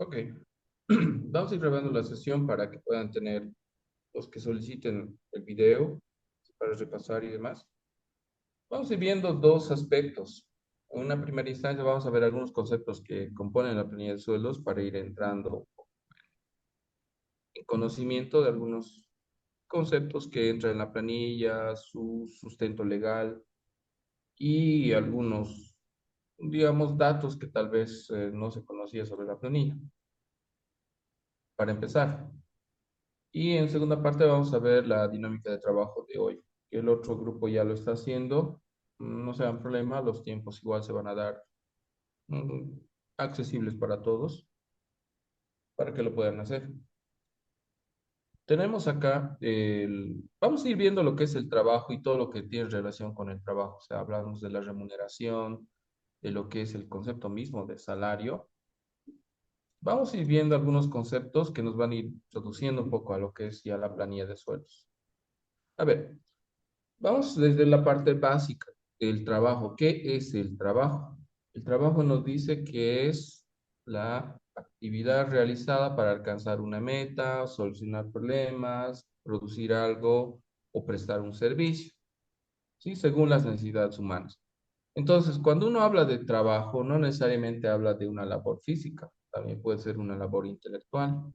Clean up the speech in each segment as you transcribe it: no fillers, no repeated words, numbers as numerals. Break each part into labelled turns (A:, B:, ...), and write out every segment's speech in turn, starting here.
A: Ok. Vamos a ir grabando la sesión para que puedan tener los que soliciten el video para repasar y demás. Vamos a ir viendo dos aspectos. En una primera instancia vamos a ver algunos conceptos que componen la planilla de sueldos para ir entrando en conocimiento de algunos conceptos que entran en la planilla, su sustento legal y algunos, digamos, datos que tal vez no se conocía sobre la planilla. Para empezar. Y en segunda parte vamos a ver la dinámica de trabajo de hoy. El otro grupo ya lo está haciendo. No sean problema, los tiempos igual se van a dar mm, accesibles para todos para que lo puedan hacer. Tenemos acá vamos a ir viendo lo que es el trabajo y todo lo que tiene relación con el trabajo. O sea, hablamos de la remuneración, de lo que es el concepto mismo de salario. Vamos a ir viendo algunos conceptos que nos van a ir introduciendo un poco a lo que es ya la planilla de sueldos. A ver, vamos desde la parte básica del trabajo. ¿Qué es el trabajo? El trabajo nos dice que es la actividad realizada para alcanzar una meta, solucionar problemas, producir algo o prestar un servicio, ¿sí? Según las necesidades humanas. Entonces, cuando uno habla de trabajo, no necesariamente habla de una labor física, también puede ser una labor intelectual.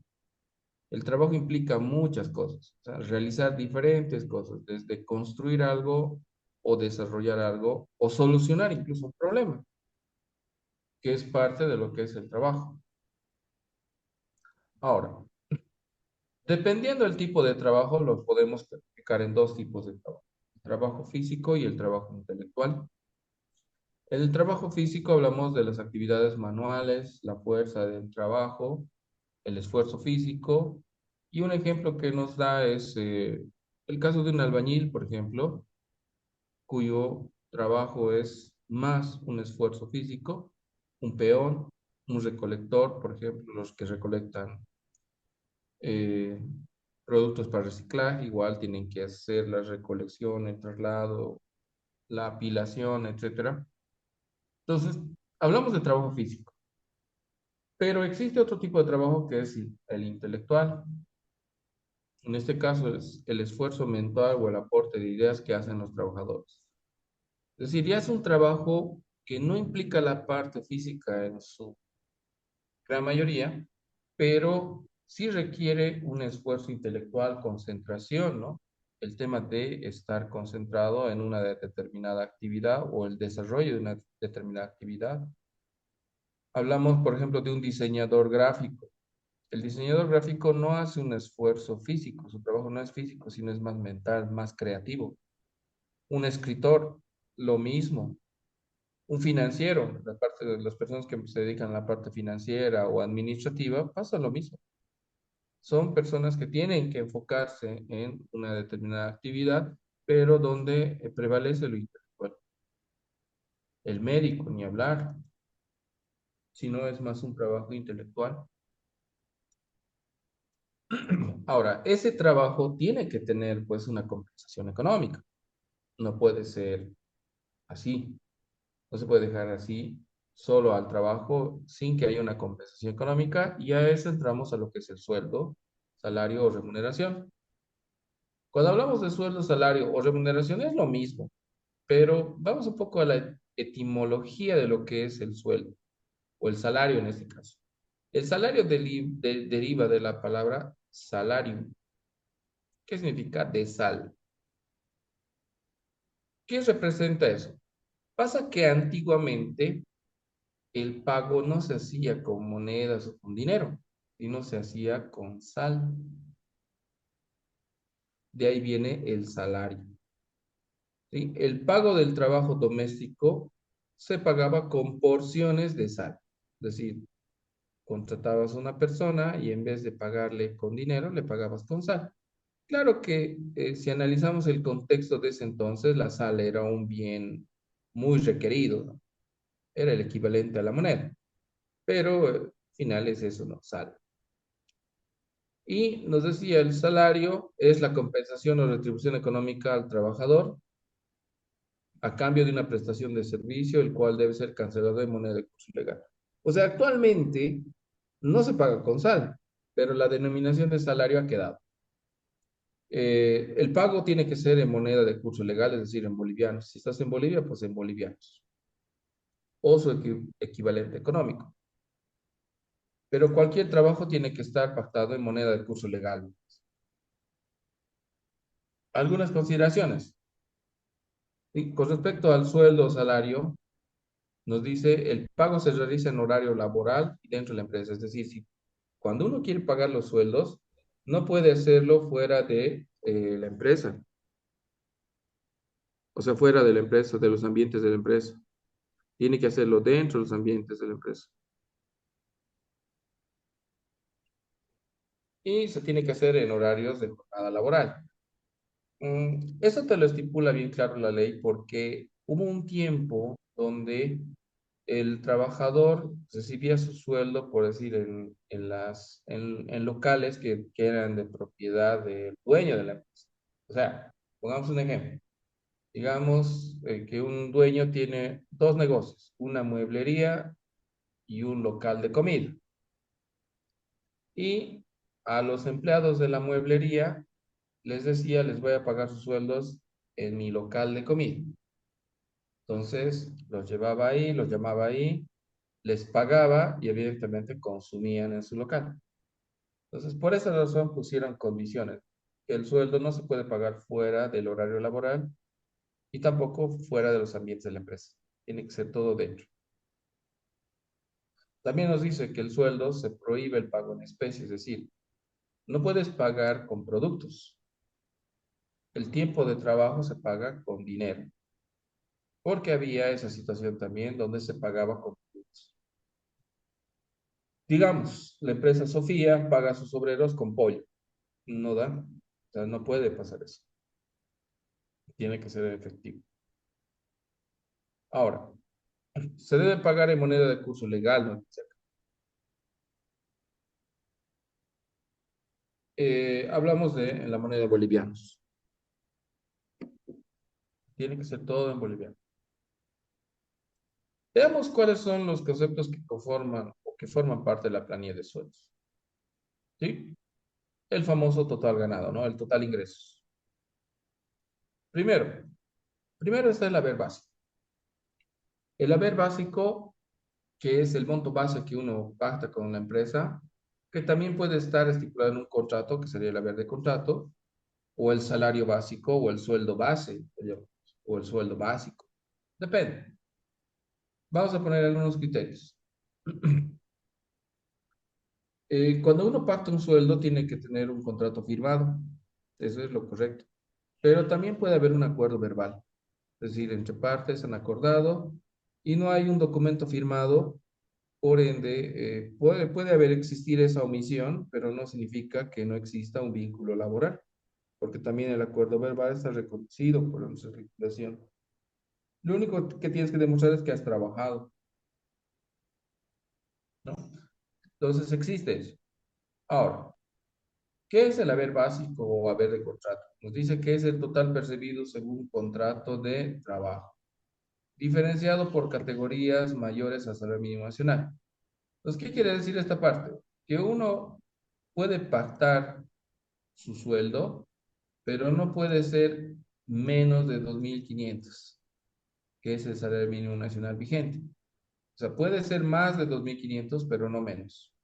A: El trabajo implica muchas cosas, o sea, realizar diferentes cosas, desde construir algo o desarrollar algo o solucionar incluso un problema, que es parte de lo que es el trabajo. Ahora, dependiendo del tipo de trabajo, lo podemos clasificar en dos tipos de trabajo, el trabajo físico y el trabajo intelectual. En el trabajo físico hablamos de las actividades manuales, la fuerza del trabajo, el esfuerzo físico, y un ejemplo que nos da es el caso de un albañil, por ejemplo, cuyo trabajo es más un esfuerzo físico, un peón, un recolector, por ejemplo, los que recolectan eh, productos para reciclaje, igual tienen que hacer la recolección, el traslado, la apilación, etcétera. Entonces, hablamos de trabajo físico, pero existe otro tipo de trabajo que es el intelectual. En este caso es el esfuerzo mental o el aporte de ideas que hacen los trabajadores. Es decir, ya es un trabajo que no implica la parte física en su gran mayoría, pero sí requiere un esfuerzo intelectual, concentración, ¿no? El tema de estar concentrado en una determinada actividad o el desarrollo de una determinada actividad. Hablamos, por ejemplo, de un diseñador gráfico. El diseñador gráfico no hace un esfuerzo físico, su trabajo no es físico, sino es más mental, más creativo. Un escritor, lo mismo. Un financiero, la parte de las personas que se dedican a la parte financiera o administrativa, pasa lo mismo. Son personas que tienen que enfocarse en una determinada actividad, pero donde prevalece lo intelectual. El médico, ni hablar, si no es más un trabajo intelectual. Ahora, ese trabajo tiene que tener pues una compensación económica. No puede ser así. No se puede dejar así solo al trabajo sin que haya una compensación económica y a eso entramos a lo que es el sueldo, salario o remuneración. Cuando hablamos de sueldo, salario o remuneración es lo mismo, pero vamos un poco a la etimología de lo que es el sueldo o el salario en este caso. El salario deriva de la palabra salario, que significa de sal. ¿Qué representa eso? Pasa que antiguamente el pago no se hacía con monedas o con dinero, sino se hacía con sal. De ahí viene el salario, ¿sí? El pago del trabajo doméstico se pagaba con porciones de sal. Es decir, contratabas a una persona y en vez de pagarle con dinero, le pagabas con sal. Claro que si analizamos el contexto de ese entonces, la sal era un bien muy requerido, ¿no? Era el equivalente a la moneda, pero al final es eso, ¿no? Sal. Y nos decía, el salario es la compensación o retribución económica al trabajador a cambio de una prestación de servicio, el cual debe ser cancelado de moneda de curso ilegal. O sea, actualmente No se paga con sal, pero la denominación de salario ha quedado. El pago tiene que ser en moneda de curso legal, es decir, en bolivianos. Si estás en Bolivia, pues en bolivianos o su equivalente económico. Pero cualquier trabajo tiene que estar pactado en moneda de curso legal. Algunas consideraciones. Y con respecto al sueldo o salario, nos dice el pago se realiza en horario laboral y dentro de la empresa. Es decir, si cuando uno quiere pagar los sueldos, no puede hacerlo fuera de la empresa, o sea, fuera de la empresa, de los ambientes de la empresa. Tiene que hacerlo dentro de los ambientes de la empresa. Y se tiene que hacer en horarios de jornada laboral. Eso te lo estipula bien claro la ley porque hubo un tiempo donde el trabajador recibía su sueldo, por decir, en locales que eran de propiedad del dueño de la empresa. O sea, pongamos un ejemplo. Digamos que un dueño tiene dos negocios, una mueblería y un local de comida. Y a los empleados de la mueblería les decía, les voy a pagar sus sueldos en mi local de comida. Entonces, los llevaba ahí, los llamaba ahí, les pagaba y evidentemente consumían en su local. Entonces, por esa razón pusieron condiciones. Que el sueldo no se puede pagar fuera del horario laboral y tampoco fuera de los ambientes de la empresa. Tiene que ser todo dentro. También nos dice que el sueldo se prohíbe el pago en especie, es decir, no puedes pagar con productos. El tiempo de trabajo se paga con dinero, porque había esa situación también donde se pagaba con productos. Digamos, la empresa Sofía paga a sus obreros con pollo. No da, o sea, no puede pasar eso. Tiene que ser efectivo. Ahora, se debe pagar en moneda de curso legal, ¿no? Hablamos de en la moneda de bolivianos. Tiene que ser todo en boliviano. Veamos cuáles son los conceptos que conforman o que forman parte de la planilla de sueldos. ¿Sí? El famoso total ganado, ¿no? El total ingresos. Primero, primero está el haber básico. El haber básico, que es el monto base que uno pacta con la empresa, que también puede estar estipulado en un contrato, que sería el haber de contrato, o el salario básico, o el sueldo base, o el sueldo básico. Depende. Vamos a poner algunos criterios. Cuando uno pacta un sueldo, tiene que tener un contrato firmado. Eso es lo correcto. Pero también puede haber un acuerdo verbal. Es decir, entre partes han acordado y no hay un documento firmado. Por ende, puede haber existir esa omisión, pero no significa que no exista un vínculo laboral, porque también el acuerdo verbal está reconocido por nuestra legislación. Lo único que tienes que demostrar es que has trabajado, ¿no? Entonces existe eso. Ahora, ¿qué es el haber básico o haber de contrato? Nos dice que es el total percibido según contrato de trabajo, diferenciado por categorías mayores a salario mínimo nacional. Entonces, ¿qué quiere decir esta parte? Que uno puede pactar su sueldo, pero no puede ser menos de 2.500, que es el salario mínimo nacional vigente. O sea, puede ser más de 2.500, pero no menos.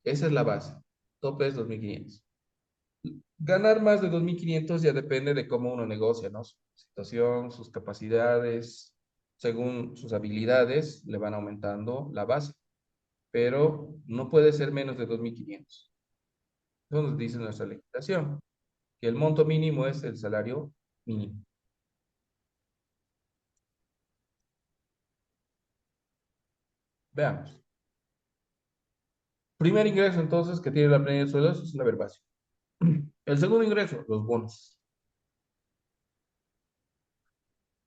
A: Esa es la base. Tope es 2.500. Ganar más de 2.500 ya depende de cómo uno negocia, ¿no? Su situación, sus capacidades, según sus habilidades, le van aumentando la base, pero no puede ser menos de 2.500. Eso nos dice nuestra legislación, que el monto mínimo es el salario mínimo. Veamos. Primer ingreso, entonces, que tiene la planilla de sueldos es el haber básico. El segundo ingreso, los bonos.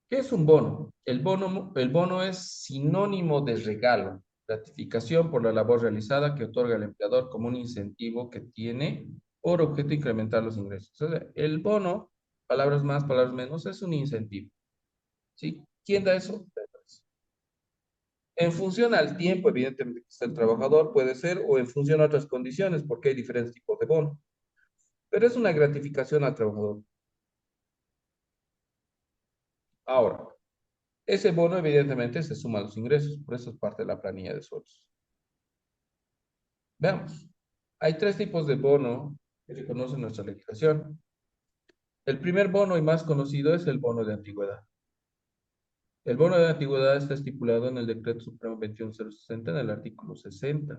A: ¿Qué es un bono? El bono es sinónimo de regalo, gratificación por la labor realizada que otorga el empleador como un incentivo que tiene por objeto incrementar los ingresos. O sea, el bono, palabras más, palabras menos, es un incentivo. ¿Sí? ¿Quién da eso? En función al tiempo, evidentemente, que está el trabajador, puede ser, o en función a otras condiciones, porque hay diferentes tipos de bono. Pero es una gratificación al trabajador. Ahora, ese bono, evidentemente, se suma a los ingresos, por eso es parte de la planilla de sueldos. Veamos. Hay tres tipos de bono que reconoce nuestra legislación. El primer bono y más conocido es el bono de antigüedad. El bono de antigüedad está estipulado en el Decreto Supremo 21060 en el artículo 60,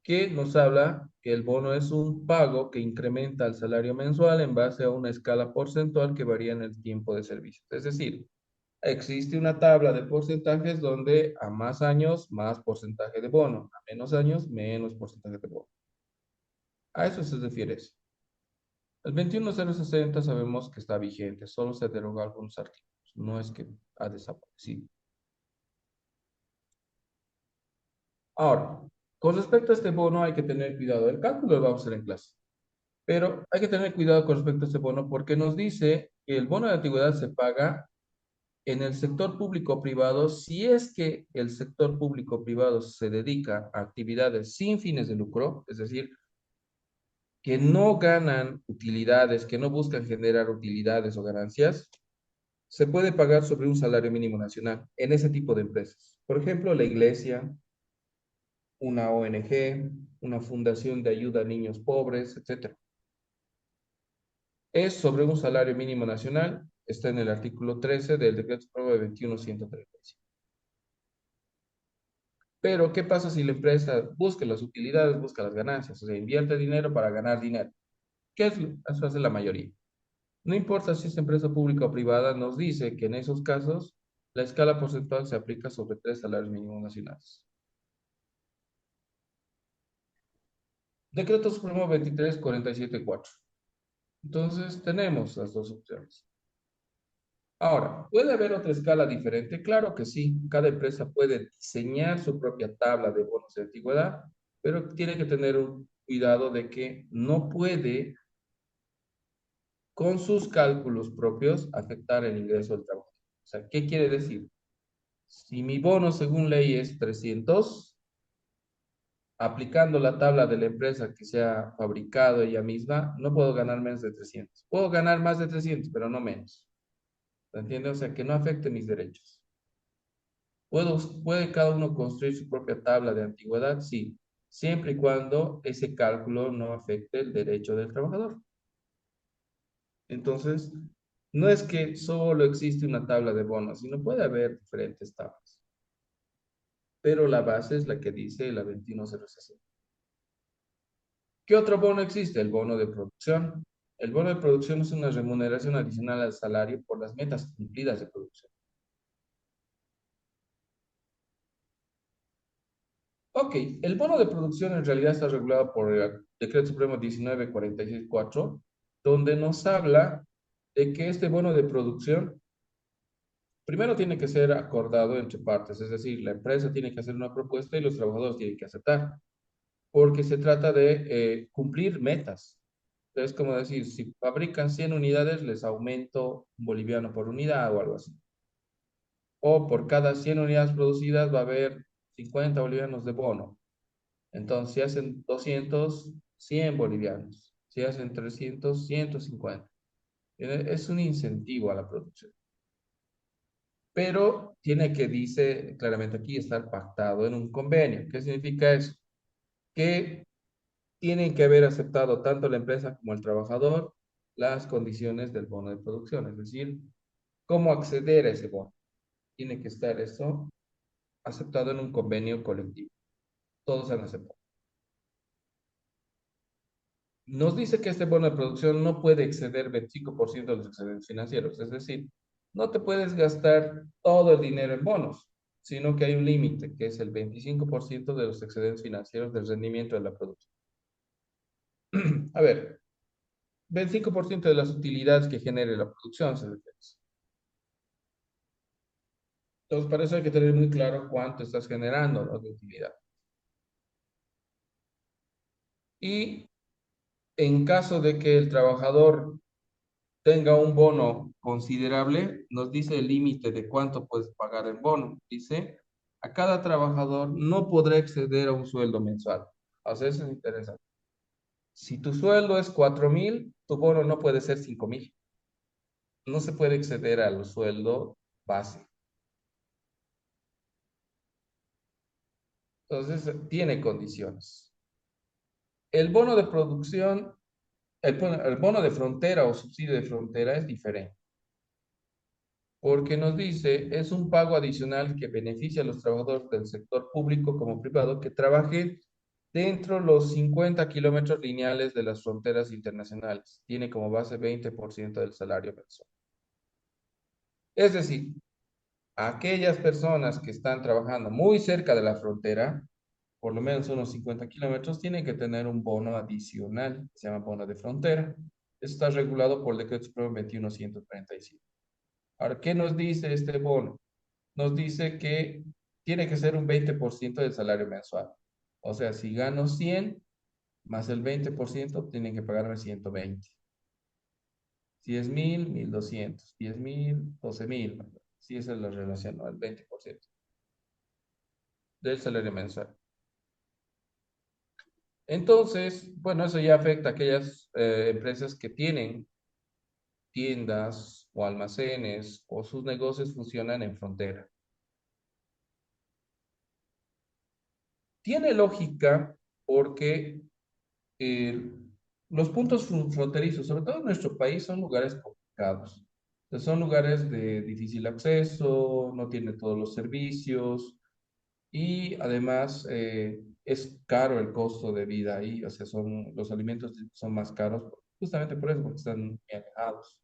A: que nos habla que el bono es un pago que incrementa el salario mensual en base a una escala porcentual que varía en el tiempo de servicio. Es decir, existe una tabla de porcentajes donde a más años, más porcentaje de bono, a menos años, menos porcentaje de bono. A eso se refiere eso. El 21060 sabemos que está vigente, solo se derogó algunos artículos, no es que ha desaparecido. Ahora, con respecto a este bono hay que tener cuidado. El cálculo lo vamos a hacer en clase, pero hay que tener cuidado con respecto a este bono porque nos dice que el bono de antigüedad se paga en el sector público-privado si es que el sector público-privado se dedica a actividades sin fines de lucro, es decir, que no ganan utilidades, que no buscan generar utilidades o ganancias, se puede pagar sobre un salario mínimo nacional en ese tipo de empresas. Por ejemplo, la iglesia, una ONG, una fundación de ayuda a niños pobres, etcétera. Es sobre un salario mínimo nacional, está en el artículo 13 del Decreto Supremo de 21135. Pero, ¿qué pasa si la empresa busca las utilidades, busca las ganancias? O sea, invierte dinero para ganar dinero. ¿Qué es? Eso hace la mayoría. No importa si es empresa pública o privada, nos dice que en esos casos la escala porcentual se aplica sobre tres salarios mínimos nacionales. Decreto Supremo 23474. Entonces, tenemos las dos opciones. Ahora, ¿puede haber otra escala diferente? Claro que sí. Cada empresa puede diseñar su propia tabla de bonos de antigüedad, pero tiene que tener un cuidado de que no puede, con sus cálculos propios, afectar el ingreso del trabajo. O sea, ¿qué quiere decir? Si mi bono según ley es 300, aplicando la tabla de la empresa que se ha fabricado ella misma, no puedo ganar menos de 300. Puedo ganar más de 300, pero no menos. ¿Se entiende? O sea, que no afecte mis derechos. ¿Puede cada uno construir su propia tabla de antigüedad? Sí, siempre y cuando ese cálculo no afecte el derecho del trabajador. Entonces, no es que solo existe una tabla de bonos, sino puede haber diferentes tablas. Pero la base es la que dice la 21060. ¿Qué otro bono existe? El bono de producción. El bono de producción es una remuneración adicional al salario por las metas cumplidas de producción. Ok, el bono de producción en realidad está regulado por el Decreto Supremo 19464, donde nos habla de que este bono de producción primero tiene que ser acordado entre partes, es decir, la empresa tiene que hacer una propuesta y los trabajadores tienen que aceptar, porque se trata de cumplir metas. Es como decir, si fabrican 100 unidades, les aumento un boliviano por unidad o algo así. O por cada 100 unidades producidas va a haber 50 bolivianos de bono. Entonces, si hacen 200, 100 bolivianos. Si hacen 300, 150. Es un incentivo a la producción. Pero tiene que, dice claramente aquí, estar pactado en un convenio. ¿Qué significa eso? Que tienen que haber aceptado tanto la empresa como el trabajador las condiciones del bono de producción, es decir, cómo acceder a ese bono. Tiene que estar eso aceptado en un convenio colectivo. Todos han aceptado. Nos dice que este bono de producción no puede exceder 25% de los excedentes financieros, es decir, no te puedes gastar todo el dinero en bonos, sino que hay un límite, que es el 25% de los excedentes financieros del rendimiento de la producción. A ver, 25% de las utilidades que genere la producción se refiere. Entonces, para eso hay que tener muy claro cuánto estás generando, ¿no?, de utilidad. Y en caso de que el trabajador tenga un bono considerable, nos dice el límite de cuánto puedes pagar en bono. Dice, a cada trabajador no podrá exceder a un sueldo mensual. O sea, eso es interesante. Si tu sueldo es 4.000, tu bono no puede ser 5.000. No se puede exceder al sueldo base. Entonces, tiene condiciones. El bono de producción, el bono de frontera o subsidio de frontera es diferente, porque nos dice, es un pago adicional que beneficia a los trabajadores del sector público como privado que trabajen dentro de los 50 kilómetros lineales de las fronteras internacionales. Tiene como base 20% del salario mensual. Es decir, aquellas personas que están trabajando muy cerca de la frontera, por lo menos unos 50 kilómetros, tienen que tener un bono adicional, se llama bono de frontera. Eso está regulado por el Decreto Supremo 21135. Ahora, ¿qué nos dice este bono? Nos dice que tiene que ser un 20% del salario mensual. O sea, si gano 100 más el 20%, tienen que pagarme 120. Si es 1.000, 1.200. 10.000, 12.000. Si esa es la relación, ¿no? El 20% del salario mensual. Entonces, bueno, eso ya afecta a aquellas empresas que tienen tiendas o almacenes o sus negocios funcionan en frontera. Tiene lógica porque eh, los puntos fronterizos, sobre todo en nuestro país, son lugares complicados. Son lugares de difícil acceso, no tiene todos los servicios y además es caro el costo de vida ahí, o sea, los alimentos son más caros justamente por eso, porque están muy alejados.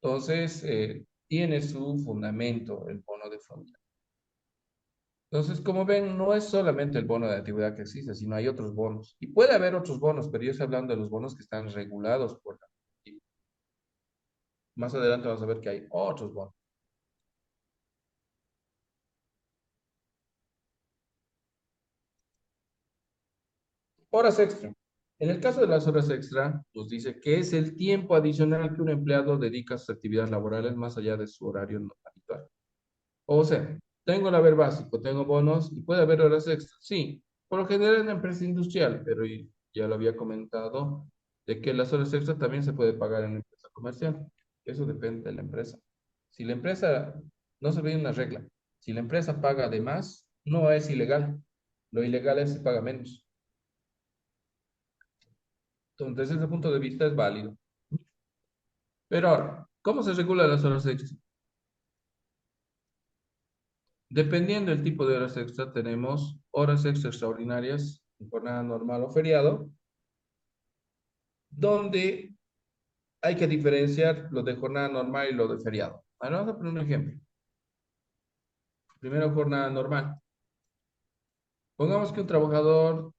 A: Entonces, tiene su fundamento el bono de frontera. Entonces, como ven, no es solamente el bono de antigüedad que existe, sino hay otros bonos. Y puede haber otros bonos, pero yo estoy hablando de los bonos que están regulados por la... y más adelante vamos a ver que hay otros bonos. Horas extra. En el caso de las horas extra, nos dice que es el tiempo adicional que un empleado dedica a sus actividades laborales más allá de su horario no habitual. O sea, tengo el haber básico, tengo bonos y puede haber horas extras. Sí, por lo general en la empresa industrial, pero ya lo había comentado, de que las horas extras también se puede pagar en la empresa comercial. Eso depende de la empresa. Si la empresa, no se olvide una regla, si la empresa paga de más, no es ilegal. Lo ilegal es si paga menos. Entonces, desde ese punto de vista es válido. Pero ahora, ¿cómo se regulan las horas extras? Dependiendo del tipo de horas extra, tenemos horas extra extraordinarias, jornada normal o feriado, donde hay que diferenciar lo de jornada normal y lo de feriado. Ahora vamos a poner un ejemplo. Primero, jornada normal. Pongamos que un trabajador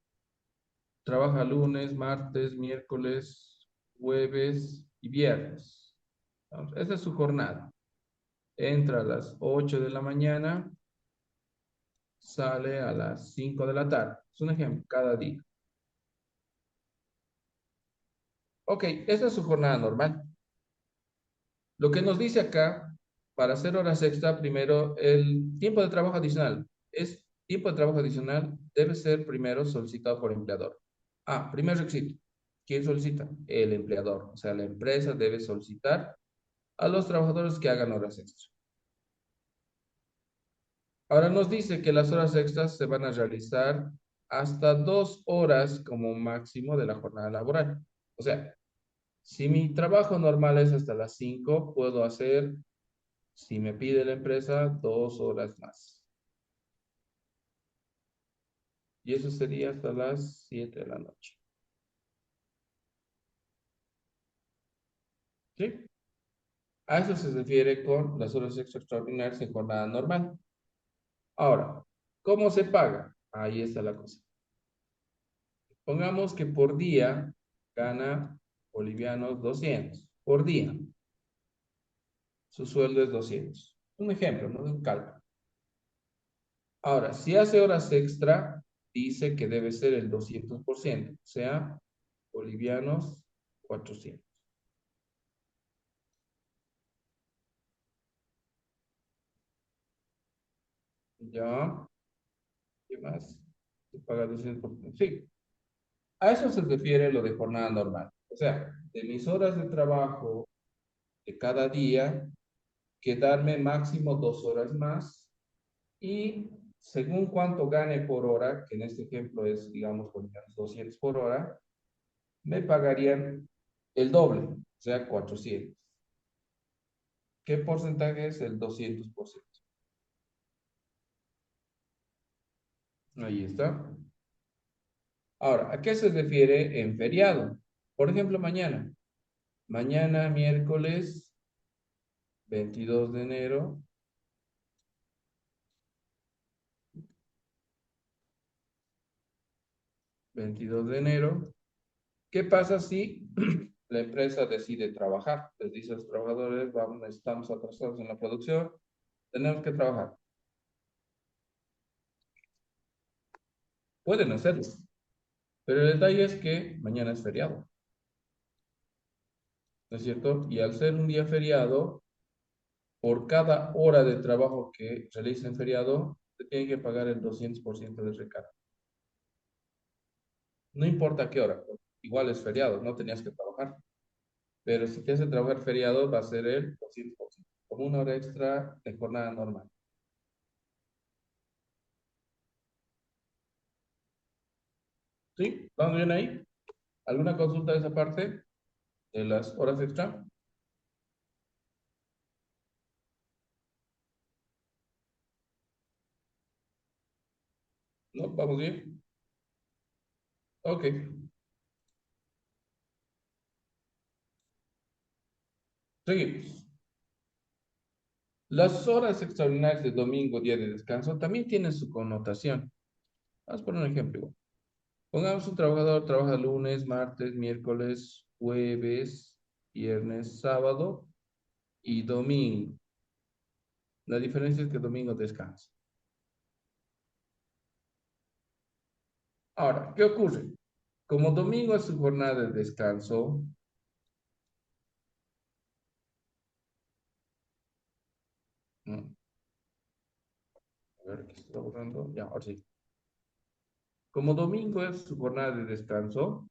A: trabaja lunes, martes, miércoles, jueves y viernes. Esa es su jornada. Entra a las 8 de la mañana, sale a las 5 de la tarde. Es un ejemplo, cada día. Ok, esa es su jornada normal. Lo que nos dice acá, para hacer horas extra, primero, el tiempo de trabajo adicional. Tiempo de trabajo adicional debe ser primero solicitado por el empleador. Primer requisito. ¿Quién solicita? El empleador. O sea, la empresa debe solicitar a los trabajadores que hagan horas extra. Ahora nos dice que las horas extras se van a realizar hasta 2 horas como máximo de la jornada laboral. O sea, si mi trabajo normal es hasta las 5, puedo hacer, si me pide la empresa, 2 horas más. Y eso sería hasta las 7 de la noche. ¿Sí? A eso se refiere con las horas extraordinarias en jornada normal. Ahora, ¿cómo se paga? Ahí está la cosa. Pongamos que por día gana bolivianos 200. Por día. Su sueldo es 200. Un ejemplo, no un cálculo. Ahora, si hace horas extra, dice que debe ser el 200%, o sea, bolivianos 400. Ya, ¿qué más? Se paga 200%. Sí, a eso se refiere lo de jornada normal. O sea, de mis horas de trabajo de cada día, quedarme máximo 2 horas más y según cuánto gane por hora, que en este ejemplo es, digamos, por ejemplo, 200 por hora, me pagarían el doble, o sea, 400. ¿Qué porcentaje es el 200%? Ahí está. Ahora, ¿a qué se refiere en feriado? Por ejemplo, mañana. Mañana, miércoles 22 de enero, 22 de enero. ¿Qué pasa si la empresa decide trabajar? Les dice a los trabajadores, vamos, estamos atrasados en la producción, tenemos que trabajar. Pueden hacerlo, pero el detalle es que mañana es feriado, ¿no es cierto? Y al ser un día feriado, por cada hora de trabajo que realicen feriado, te tienen que pagar el 200% de recargo. No importa qué hora, igual es feriado, no tenías que trabajar. Pero si te hace trabajar feriado, va a ser el 200%, como una hora extra de jornada normal. ¿Sí? ¿Vamos bien ahí? ¿Alguna consulta de esa parte de las horas extra? ¿No? ¿Vamos bien? Ok. Seguimos. Las horas extraordinarias de domingo, día de descanso, también tienen su connotación. Vamos a poner un ejemplo igual. Pongamos un trabajador trabaja lunes, martes, miércoles, jueves, viernes, sábado y domingo. La diferencia es que domingo descansa. Ahora, ¿qué ocurre? Como domingo es su jornada de descanso, ¿no? A ver, ¿qué está borrando? Ya, ahora sí. Como domingo es su jornada de descanso,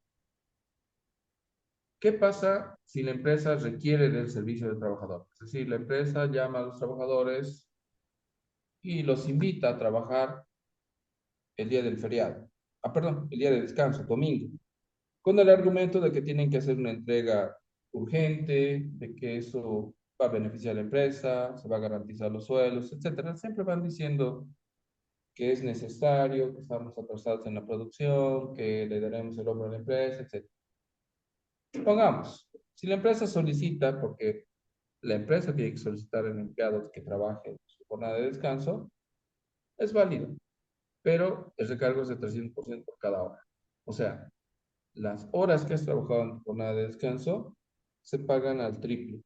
A: ¿qué pasa si la empresa requiere del servicio del trabajador? Es decir, la empresa llama a los trabajadores y los invita a trabajar el día del feriado. Ah, perdón, el día de descanso, domingo, con el argumento de que tienen que hacer una entrega urgente, de que eso va a beneficiar a la empresa, se va a garantizar los sueldos, etcétera. Siempre van diciendo que es necesario, que estamos atrasados en la producción, que le daremos el hombro a la empresa, etcétera. Pongamos, si la empresa solicita, porque la empresa tiene que solicitar al empleado que trabaje en su jornada de descanso, es válido, pero el recargo es de 300% por cada hora. O sea, las horas que has trabajado en tu jornada de descanso se pagan al triple.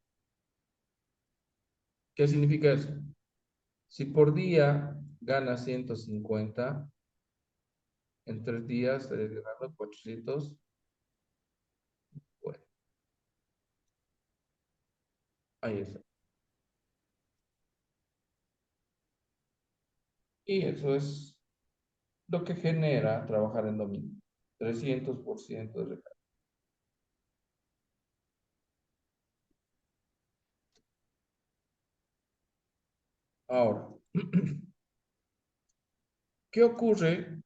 A: ¿Qué significa eso? Si por día ganas 150, en 3 días estarías ganando 400. Bueno, ahí está. Y eso es lo que genera trabajar en domingo. 300% de recarga. Ahora, ¿qué ocurre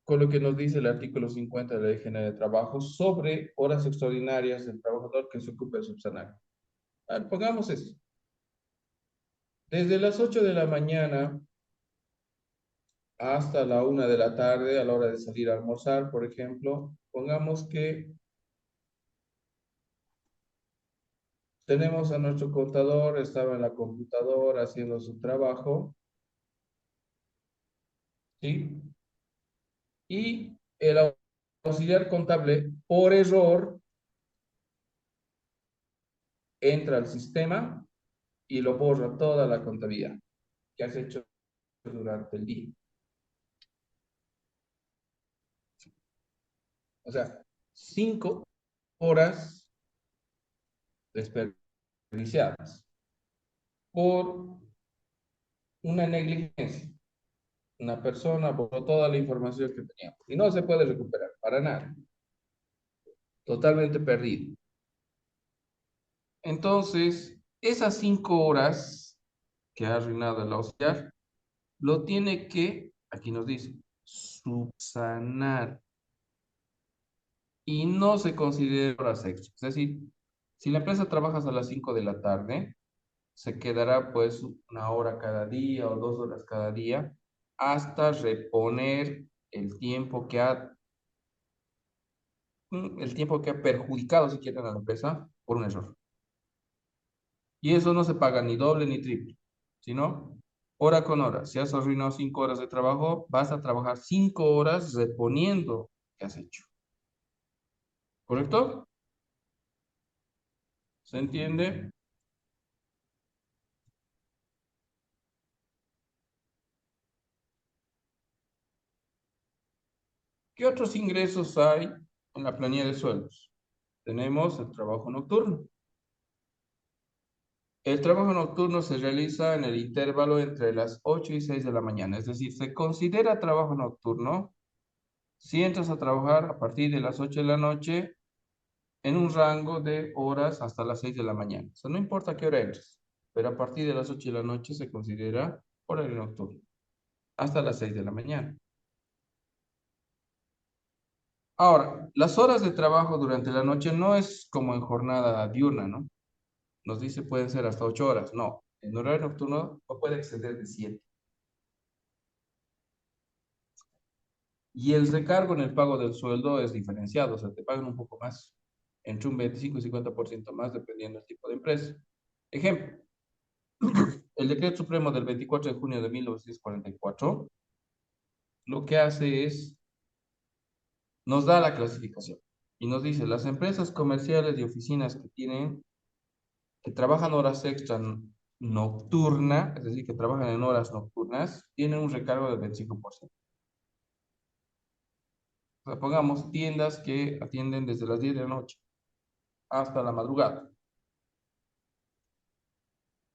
A: con lo que nos dice el artículo 50 de la Ley General de Trabajo sobre horas extraordinarias del trabajador que se ocupe de subsanar? A ver, pongamos esto. Desde las 8 de la mañana hasta la 1 de la tarde, a la hora de salir a almorzar, por ejemplo, pongamos que tenemos a nuestro contador, estaba en la computadora haciendo su trabajo, ¿sí? Y el auxiliar contable, por error, entra al sistema y lo borra toda la contabilidad que has hecho durante el día. O sea, 5 horas desperdiciadas por una negligencia. Una persona borró toda la información que tenía y no se puede recuperar para nada, totalmente perdido. Entonces, esas 5 horas que ha arruinado el auxiliar, lo tiene que, aquí nos dice, subsanar y no se considera horas extras. Es decir, si la empresa trabaja hasta las 5 de la tarde, se quedará pues 1 hora cada día o 2 horas cada día hasta reponer el tiempo que ha perjudicado, si quieren, a la empresa por un error. Y eso no se paga ni doble ni triple, sino hora con hora. Si has arruinado 5 horas de trabajo, vas a trabajar 5 horas reponiendo lo que has hecho. ¿Correcto? ¿Se entiende? ¿Qué otros ingresos hay en la planilla de sueldos? Tenemos el trabajo nocturno. El trabajo nocturno se realiza en el intervalo entre las 8 y 6 de la mañana, es decir, se considera trabajo nocturno si entras a trabajar a partir de las 8 de la noche en un rango de horas hasta las 6 de la mañana. O sea, no importa qué hora entres, pero a partir de las 8 de la noche se considera horario nocturno, hasta las 6 de la mañana. Ahora, las horas de trabajo durante la noche no es como en jornada diurna, ¿no? Nos dice pueden ser hasta 8 horas. No, en horario nocturno no puede exceder de 7. Y el recargo en el pago del sueldo es diferenciado, o sea, te pagan un poco más, entre un 25 y 50% más, dependiendo del tipo de empresa. Ejemplo, el Decreto Supremo del 24 de junio de 1944 lo que hace es, nos da la clasificación y nos dice, las empresas comerciales y oficinas que trabajan horas extra nocturna, es decir, que trabajan en horas nocturnas, tienen un recargo del 25%. O sea, pongamos tiendas que atienden desde las 10 de la noche hasta la madrugada.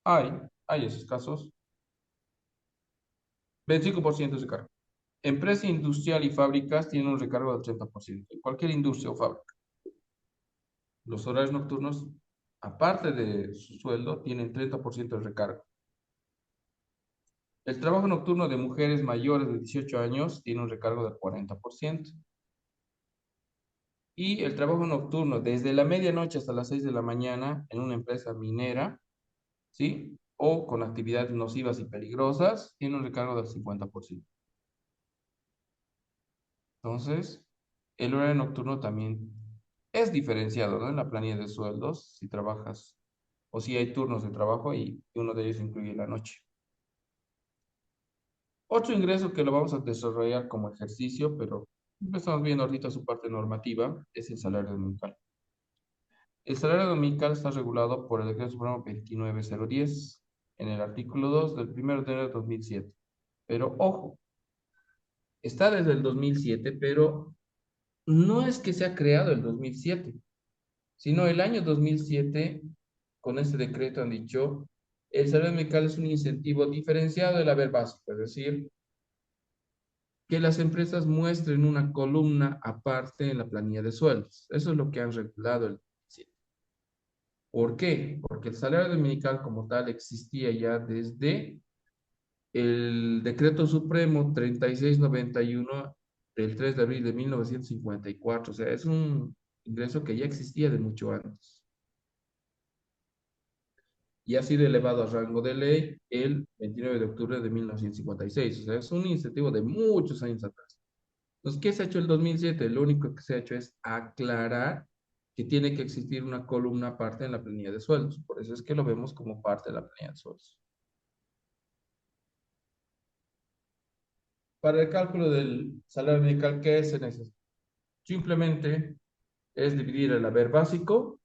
A: Hay, hay esos casos. 25% de recargo. Empresa industrial y fábricas tienen un recargo del 30%. Cualquier industria o fábrica. Los horarios nocturnos, aparte de su sueldo, tienen 30% de recargo. El trabajo nocturno de mujeres mayores de 18 años tiene un recargo del 40%. Y el trabajo nocturno desde la medianoche hasta las 6 de la mañana en una empresa minera, ¿sí? O con actividades nocivas y peligrosas, tiene un recargo del 50%. Entonces, el horario nocturno también es diferenciado, ¿no? En la planilla de sueldos, si trabajas o si hay turnos de trabajo y uno de ellos incluye la noche. Otro ingreso que lo vamos a desarrollar como ejercicio, pero estamos viendo ahorita su parte normativa, es el salario dominical. El salario dominical está regulado por el Decreto Supremo 29010 en el artículo 2 del 1 de enero de 2007. Pero ojo, está desde el 2007, pero no es que se ha creado el 2007, sino el año 2007, con este decreto han dicho, el salario dominical es un incentivo diferenciado del haber básico, es decir, que las empresas muestren una columna aparte en la planilla de sueldos. Eso es lo que han regulado el 2007. ¿Por qué? Porque el salario dominical como tal existía ya desde el Decreto Supremo 3691 del 3 de abril de 1954. O sea, es un ingreso que ya existía de mucho antes y ha sido elevado a rango de ley el 29 de octubre de 1956. O sea, es un incentivo de muchos años atrás. Entonces, ¿qué se ha hecho el 2007? Lo único que se ha hecho es aclarar que tiene que existir una columna aparte en la planilla de sueldos. Por eso es que lo vemos como parte de la planilla de sueldos. Para el cálculo del salario mínimo, ¿qué se necesita? Simplemente es dividir el haber básico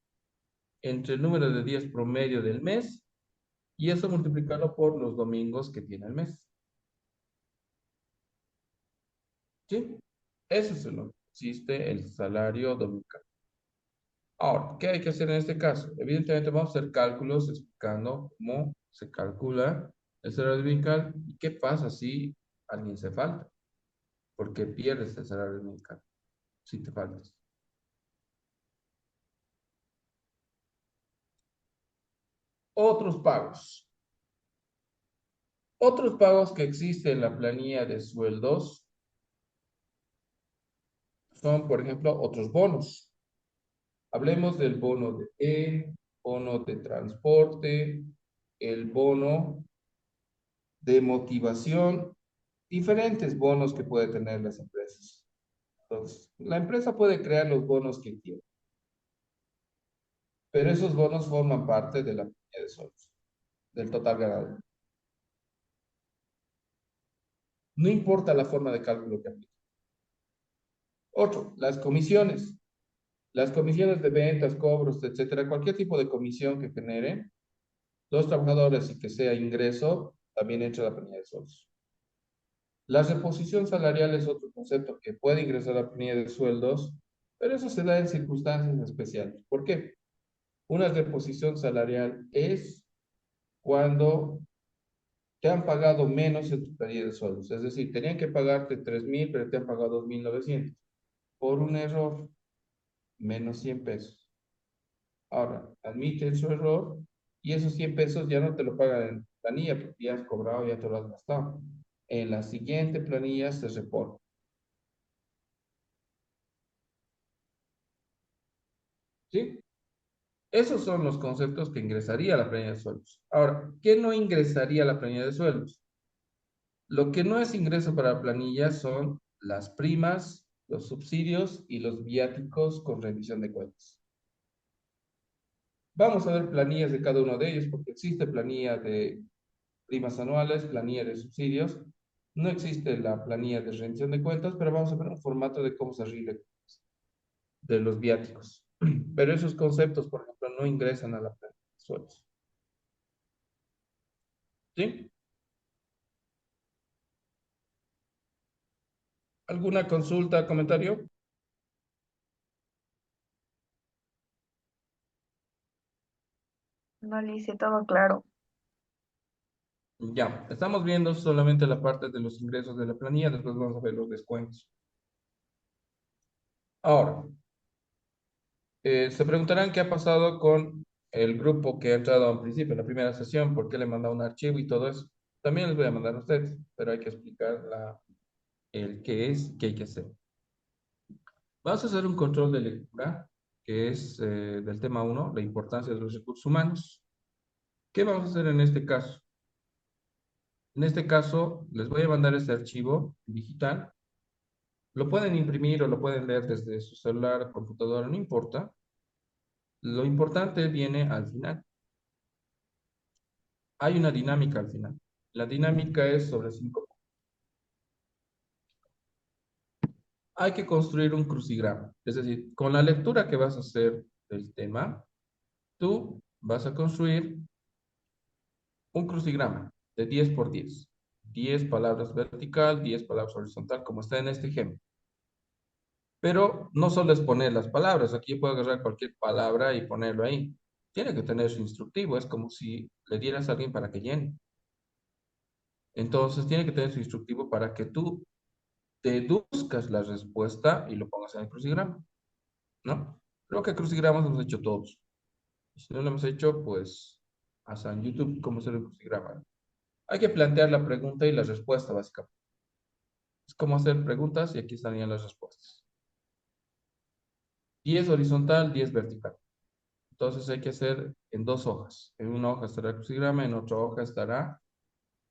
A: entre el número de días promedio del mes y eso multiplicarlo por los domingos que tiene el mes. ¿Sí? Eso es lo que consiste el salario dominical. Ahora, ¿qué hay que hacer en este caso? Evidentemente vamos a hacer cálculos explicando cómo se calcula el salario dominical y qué pasa si alguien se falta, porque pierdes el salario mínimo si te faltas. Otros pagos. Otros pagos que existen en la planilla de sueldos son, por ejemplo, otros bonos. Hablemos del bono bono de transporte, el bono de motivación, diferentes bonos que puede tener las empresas. Entonces, la empresa puede crear los bonos que quiera, pero esos bonos forman parte de la planilla de sueldos, del total ganado. No importa la forma de cálculo que aplique. Otro, las comisiones. Las comisiones de ventas, cobros, etcétera, cualquier tipo de comisión que genere los trabajadores y que sea ingreso, también entra a la planilla de sueldos. La reposición salarial es otro concepto que puede ingresar a la planilla de sueldos, pero eso se da en circunstancias especiales. ¿Por qué? Una reposición salarial es cuando te han pagado menos en tu planilla de sueldos. Es decir, tenían que pagarte 3.000, pero te han pagado 2.900. Por un error, menos 100 pesos. Ahora, admiten su error y esos 100 pesos ya no te lo pagan en planilla porque ya has cobrado, ya te lo has gastado. En la siguiente planilla se repone. ¿Sí? Esos son los conceptos que ingresaría a la planilla de sueldos. Ahora, ¿qué no ingresaría a la planilla de sueldos? Lo que no es ingreso para la planilla son las primas, los subsidios y los viáticos con rendición de cuentas. Vamos a ver planillas de cada uno de ellos porque existe planilla de primas anuales, planilla de subsidios. No existe la planilla de rendición de cuentas, pero vamos a ver un formato de cómo se rinde de los viáticos. Pero esos conceptos, por ejemplo, no ingresan a la planilla de sueldos. ¿Sí? ¿Alguna consulta, comentario?
B: No le hice todo claro.
A: Ya, estamos viendo solamente la parte de los ingresos de la planilla, después vamos a ver los descuentos. Ahora, se preguntarán qué ha pasado con el grupo que ha entrado al principio, en la primera sesión, por qué le manda un archivo y todo eso. También les voy a mandar a ustedes, pero hay que explicar el qué es, qué hay que hacer. Vamos a hacer un control de lectura, que es del tema uno, la importancia de los recursos humanos. ¿Qué vamos a hacer en este caso? En este caso, les voy a mandar este archivo digital. Lo pueden imprimir o lo pueden leer desde su celular, computadora, no importa. Lo importante viene al final. Hay una dinámica al final. La dinámica es sobre 5 puntos. Hay que construir un crucigrama. Es decir, con la lectura que vas a hacer del tema, tú vas a construir un crucigrama de 10 por 10. 10 palabras vertical, 10 palabras horizontal, como está en este ejemplo. Pero no solo es poner las palabras, aquí puedo agarrar cualquier palabra y ponerlo ahí. Tiene que tener su instructivo, es como si le dieras a alguien para que llene. Entonces tiene que tener su instructivo para que tú deduzcas la respuesta y lo pongas en el crucigrama, ¿no? Creo que crucigramas hemos hecho todos. Si no lo hemos hecho, pues hasta en YouTube cómo hacer el crucigrama. Hay que plantear la pregunta y la respuesta, básicamente. Es como hacer preguntas y aquí estarían las respuestas. 10 horizontal, 10 vertical. Entonces hay que hacer en dos hojas. En una hoja estará el crucigrama, en otra hoja estará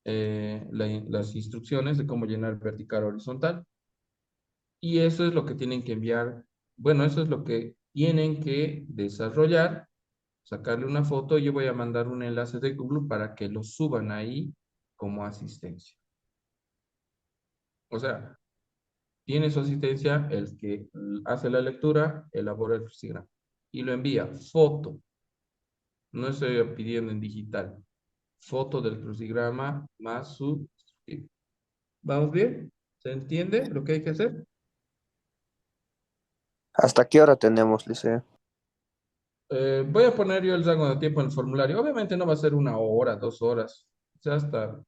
A: las instrucciones de cómo llenar vertical o horizontal. Y eso es lo que tienen que enviar. Bueno, eso es lo que tienen que desarrollar, sacarle una foto. Yo voy a mandar un enlace de Google para que lo suban ahí como asistencia. O sea, tiene su asistencia el que hace la lectura, elabora el crucigrama y lo envía. Foto. No estoy pidiendo en digital. Foto del crucigrama más su... ¿Vamos bien? ¿Se entiende lo que hay que hacer?
C: ¿Hasta qué hora tenemos, Liceo?
A: Voy a poner yo el rango de tiempo en el formulario. Obviamente no va a ser 1 hora, 2 horas. Ya está.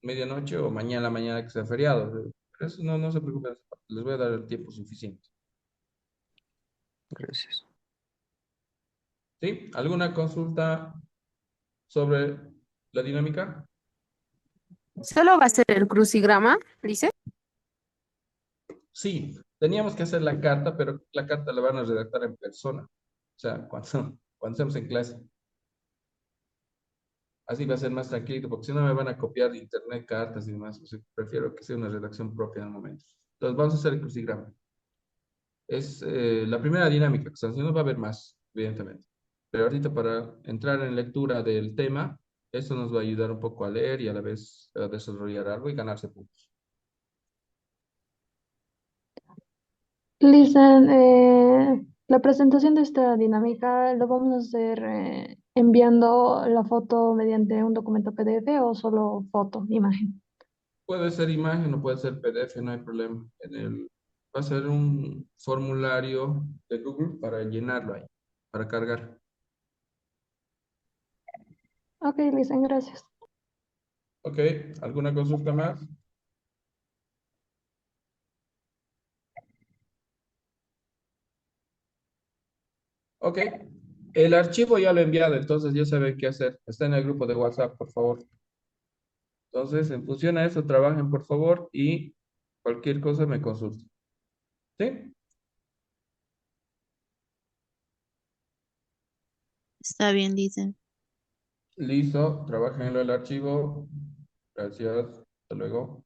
A: medianoche o mañana a la mañana que sea feriado. Pero eso no se preocupen, les voy a dar el tiempo suficiente.
C: Gracias.
A: ¿Sí? ¿Alguna consulta sobre la dinámica?
B: ¿Solo va a ser el crucigrama, dice?
A: Sí, teníamos que hacer la carta, pero la carta la van a redactar en persona. O sea, cuando estemos en clase. Así va a ser más tranquilo, porque si no me van a copiar de internet cartas y demás. O sea, prefiero que sea una redacción propia en el momento. Entonces, vamos a hacer el crucigrama. Es la primera dinámica que están haciendo, va a haber más, evidentemente. Pero ahorita para entrar en lectura del tema, esto nos va a ayudar un poco a leer y a la vez a desarrollar algo y ganarse puntos.
D: Listen, la presentación de esta dinámica lo vamos a hacer enviando la foto mediante un documento PDF o solo foto, imagen.
A: Puede ser imagen o puede ser PDF, no hay problema. Va a ser un formulario de Google para llenarlo ahí, para cargar.
D: Ok, listen, gracias.
A: Ok, ¿alguna consulta más? Ok, el archivo ya lo he enviado, entonces ya saben qué hacer. Está en el grupo de WhatsApp, por favor. Entonces, en función a eso, trabajen, por favor, y cualquier cosa me consulten. ¿Sí?
E: Está bien, dicen.
A: Listo, trabajen en el archivo. Gracias. Hasta luego.